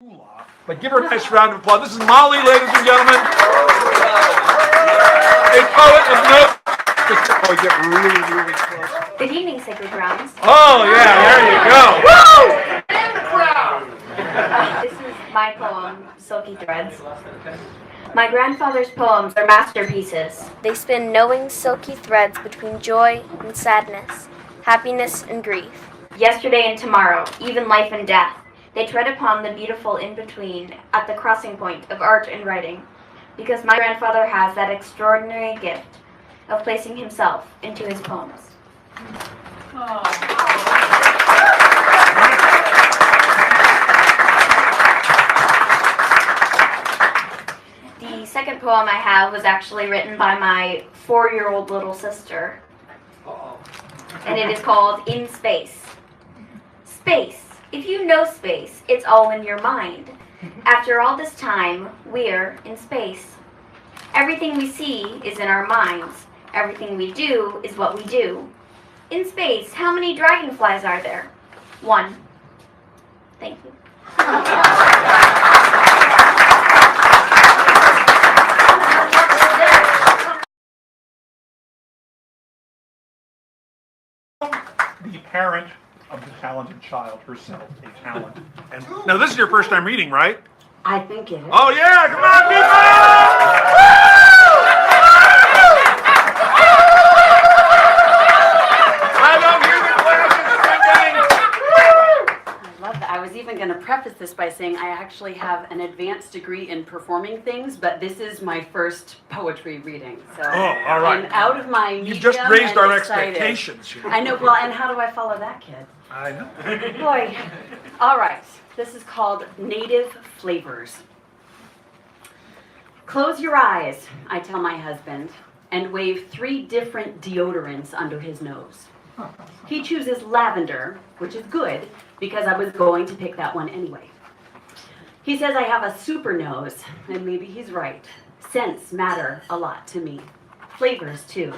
moolah. But give her a nice round of applause. This is Molly, ladies and gentlemen. A poet of note. Oh, get really, really close. Good evening, Sacred Grounds. Oh, yeah, there you go. Woo! This is my poem, Silky Threads. My grandfather's poems are masterpieces. They spin knowing silky threads between joy and sadness, happiness and grief, yesterday and tomorrow, even life and death. They tread upon the beautiful in-between at the crossing point of art and writing, because my grandfather has that extraordinary gift of placing himself into his poems. The second poem I have was actually written by my 4-year-old little sister, and it is called In Space. Space. If you know space, it's all in your mind. After all this time, we're in space. Everything we see is in our minds. Everything we do is what we do. In space, how many dragonflies are there? 1. Thank you. The parent of the talented child herself, a talent. And now this is your first time reading, right? I think it is. Oh yeah, come on, people! I don't hear the classes I love that. I was even going to preface this by saying I actually have an advanced degree in performing things, but this is my first poetry reading. So all right. I'm out of my medium. You just raised and our excited. expectations here. I know. Well, and how do I follow that kid? I know. Boy. All right. This is called Native Flavors. Close your eyes, I tell my husband, and wave 3 different deodorants under his nose. He chooses lavender, which is good, because I was going to pick that one anyway. He says I have a super nose, and maybe he's right. Scents matter a lot to me. Flavors, too.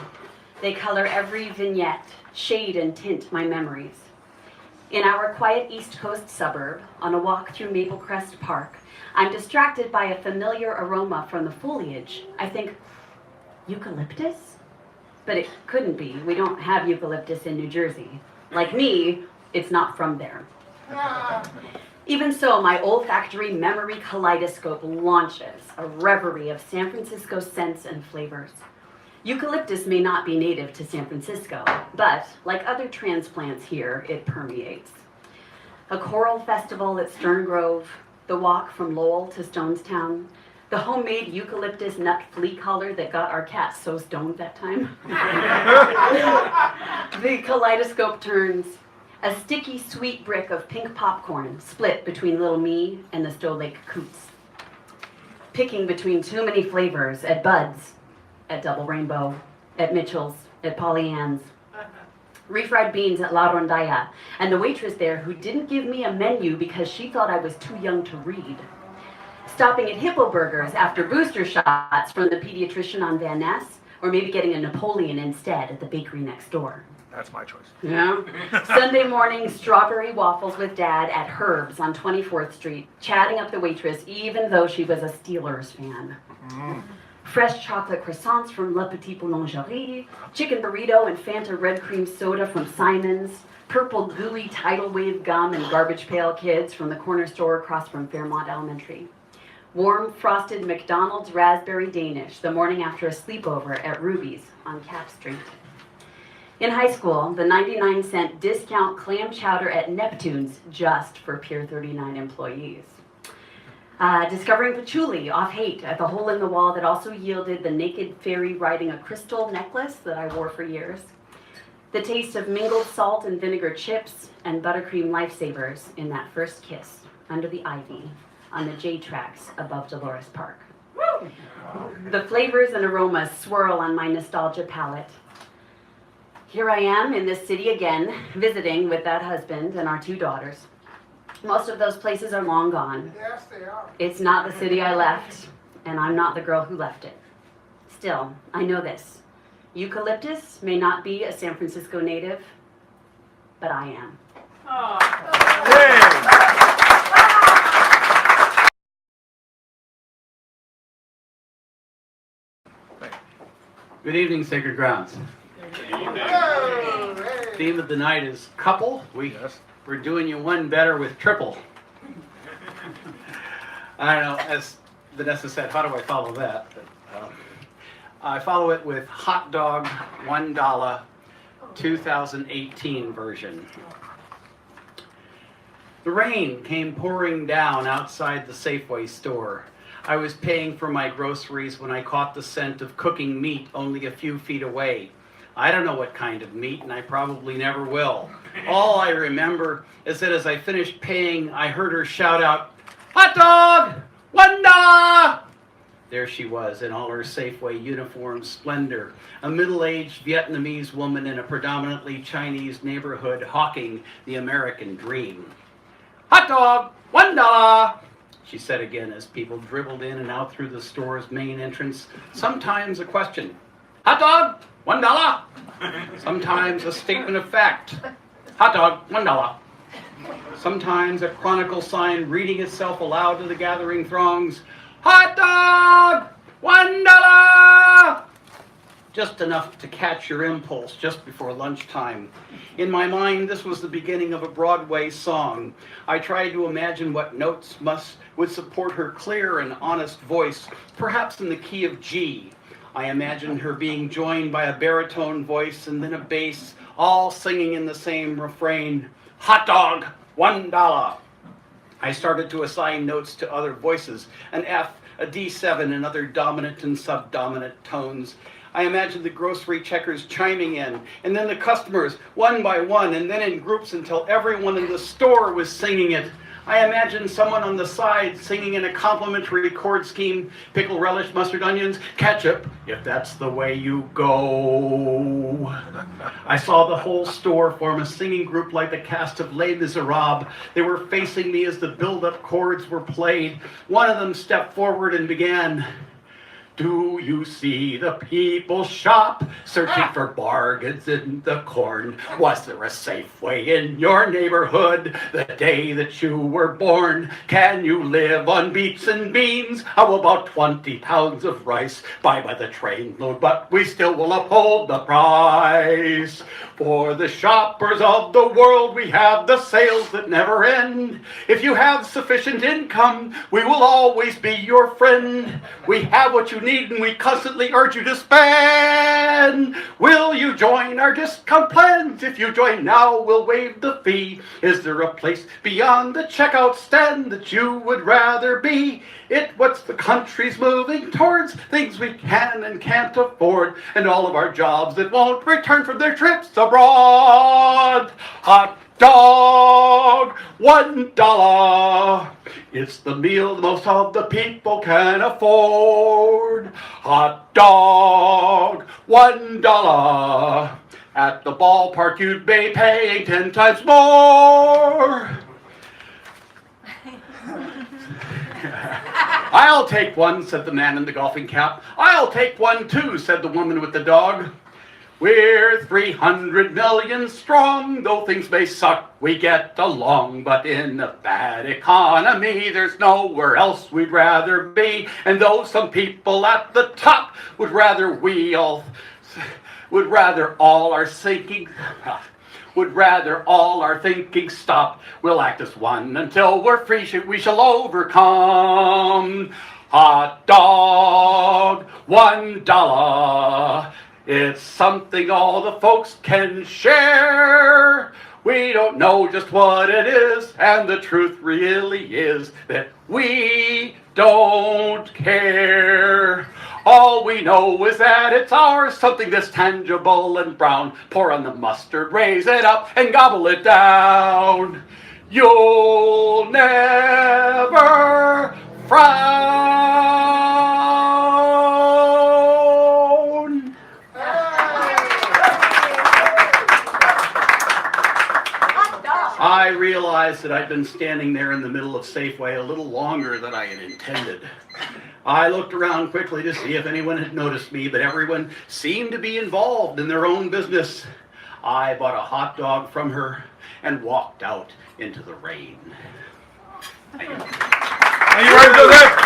They color every vignette, shade and tint my memories. In our quiet East Coast suburb, on a walk through Maple Crest Park, I'm distracted by a familiar aroma from the foliage. I think, eucalyptus? But it couldn't be. We don't have eucalyptus in New Jersey. Like me, it's not from there. Even so, my olfactory memory kaleidoscope launches a reverie of San Francisco scents and flavors. Eucalyptus may not be native to San Francisco, but like other transplants here, it permeates. A choral festival at Stern Grove, the walk from Lowell to Stonestown, the homemade eucalyptus nut flea collar that got our cat so stoned that time. The kaleidoscope turns, a sticky sweet brick of pink popcorn split between little me and the Stowe Lake Coots. Picking between too many flavors at Bud's, at Double Rainbow, at Mitchell's, at Pollyanne's. Refried beans at La Rondalla, and the waitress there who didn't give me a menu because she thought I was too young to read. Stopping at Hippo Burgers after booster shots from the pediatrician on Van Ness, or maybe getting a Napoleon instead at the bakery next door. That's my choice. Yeah. Sunday morning strawberry waffles with Dad at Herb's on 24th Street, chatting up the waitress even though she was a Steelers fan. Fresh chocolate croissants from Le Petit Boulangerie, chicken burrito and Fanta red cream soda from Simon's, purple gooey tidal wave gum and Garbage Pail Kids from the corner store across from Fairmont Elementary. Warm frosted McDonald's raspberry Danish the morning after a sleepover at Ruby's on Cap Street. In high school, the 99-cent discount clam chowder at Neptune's just for Pier 39 employees. Discovering patchouli off Haight at the hole in the wall that also yielded the naked fairy riding a crystal necklace that I wore for years. The taste of mingled salt and vinegar chips and buttercream lifesavers in that first kiss under the ivy on the J tracks above Dolores Park. The flavors and aromas swirl on my nostalgia palate. Here I am in this city again, visiting with that husband and our 2 daughters. Most of those places are long gone. Yes, they are. It's not the city I left, and I'm not the girl who left it. Still, I know this. Eucalyptus may not be a San Francisco native, but I am. Good evening, Sacred Grounds. Theme of the night is couple. We're doing you one better with triple. I don't know, as Vanessa said, how do I follow that? I follow it with hot dog, $1, 2018 version. The rain came pouring down outside the Safeway store. I was paying for my groceries when I caught the scent of cooking meat only a few feet away. I don't know what kind of meat, and I probably never will. All I remember is that as I finished paying, I heard her shout out, "Hot dog! $1!" There she was in all her Safeway uniform splendor, a middle-aged Vietnamese woman in a predominantly Chinese neighborhood hawking the American dream. "Hot dog! $1!" she said again as people dribbled in and out through the store's main entrance. Sometimes a question. "Hot dog! $1!" Sometimes a statement of fact. "Hot dog! $1!" Sometimes a chronicle sign reading itself aloud to the gathering throngs. "Hot dog! $1!" Just enough to catch your impulse just before lunchtime. In my mind, this was the beginning of a Broadway song. I tried to imagine what notes would support her clear and honest voice, perhaps in the key of G. I imagined her being joined by a baritone voice and then a bass, all singing in the same refrain, "Hot dog, $1." I started to assign notes to other voices, an F, a D7, and other dominant and subdominant tones. I imagined the grocery checkers chiming in, and then the customers, one by one, and then in groups until everyone in the store was singing it. I imagined someone on the side singing in a complimentary chord scheme, pickle, relish, mustard, onions, ketchup, if that's the way you go. I saw the whole store form a singing group like the cast of Les Miserables. They were facing me as the build-up chords were played. One of them stepped forward and began, "Do you see the people shop, searching for bargains in the corn? Was there a Safeway in your neighborhood the day that you were born? Can you live on beets and beans? How about 20 pounds of rice? Buy by the trainload, but we still will uphold the price. For the shoppers of the world, we have the sales that never end. If you have sufficient income, we will always be your friend. We have what you need, and we constantly urge you to spend. Will you join our discount plans? If you join now, we'll waive the fee. Is there a place beyond the checkout stand that you would rather be? What's the country's moving towards, things we can and can't afford, and all of our jobs that won't return from their trips abroad. Hot dog, $1. It's the meal most of the people can afford. Hot dog, $1. At the ballpark you'd be paying 10 times more. "I'll take one," said the man in the golfing cap. "I'll take one too," said the woman with the dog. "We're 300 million strong, though things may suck, we get along. But in a bad economy, there's nowhere else we'd rather be. And though some people at the top would rather all our thinking stop, we'll act as one until we're free, we shall overcome. Hot dog, $1. It's something all the folks can share. We don't know just what it is, and the truth really is that we don't care. All we know is that it's ours, something that's tangible and brown. Pour on the mustard, raise it up, and gobble it down. You'll never frown. I realized that I'd been standing there in the middle of Safeway a little longer than I had intended. I looked around quickly to see if anyone had noticed me, but everyone seemed to be involved in their own business. I bought a hot dog from her and walked out into the rain. Are you ready to do that?